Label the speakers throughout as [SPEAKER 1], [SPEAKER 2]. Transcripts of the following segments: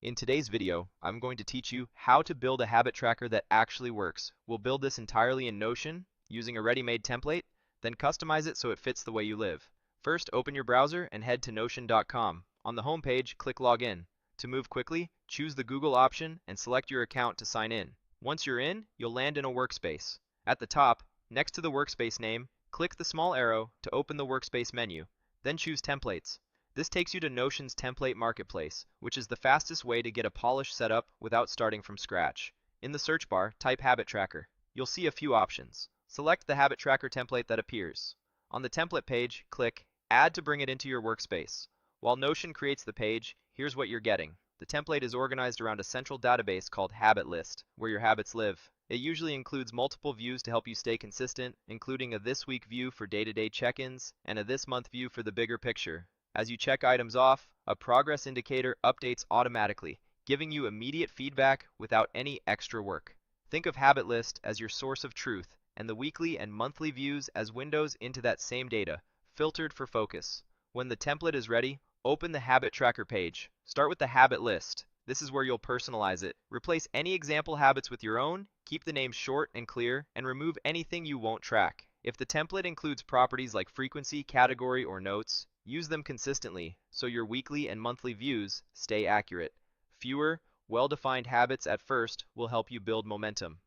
[SPEAKER 1] In today's video, I'm going to teach you how to build a habit tracker that actually works. We'll build this entirely in Notion using a ready-made template, then customize it so it fits the way you live. First, open your browser and head to Notion.com. On the home page, click Login. To move quickly, choose the Google option and select your account to sign in. Once you're in, you'll land in a workspace. At the top, next to the workspace name, click the small arrow to open the workspace menu. Then choose Templates. This takes you to Notion's template marketplace, which is the fastest way to get a polished setup without starting from scratch. In the search bar, type Habit Tracker. You'll see a few options. Select the Habit Tracker template that appears. On the template page, click Add to bring it into your workspace. While Notion creates the page, here's what you're getting. The template is organized around a central database called Habit List, where your habits live. It usually includes multiple views to help you stay consistent, including a This Week view for day-to-day check-ins and a This Month view for the bigger picture. As you check items off, a progress indicator updates automatically, giving you immediate feedback without any extra work. Think of Habit List as your source of truth, and the weekly and monthly views as windows into that same data, filtered for focus. When the template is ready, open the Habit Tracker page. Start with the Habit List. This is where you'll personalize it. Replace any example habits with your own, keep the name short and clear, and remove anything you won't track. If the template includes properties like frequency, category, or notes, use them consistently so your weekly and monthly views stay accurate. Fewer, well-defined habits at first will help you build momentum.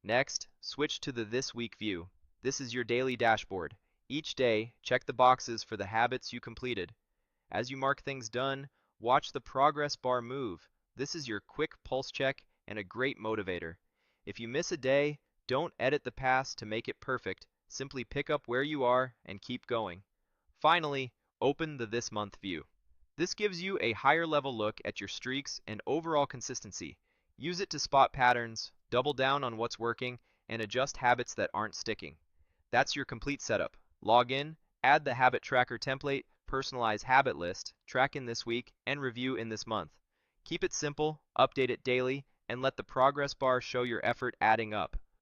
[SPEAKER 1] Next, switch to the This Week view. This is your daily dashboard. Each day, check the boxes for the habits you completed. As you mark things done, watch the progress bar move. This is your quick pulse check and a great motivator. If you miss a day, don't edit the past to make it perfect. Simply pick up where you are and keep going. Finally, open the This Month view. This gives you a higher level look at your streaks and overall consistency. Use it to spot patterns, double down on what's working, and adjust habits that aren't sticking. That's your complete setup. Log in, add the Habit Tracker template, personalize Habit List, track in this week, and review in this month. Keep it simple, update it daily, and let the progress bar show your effort adding up.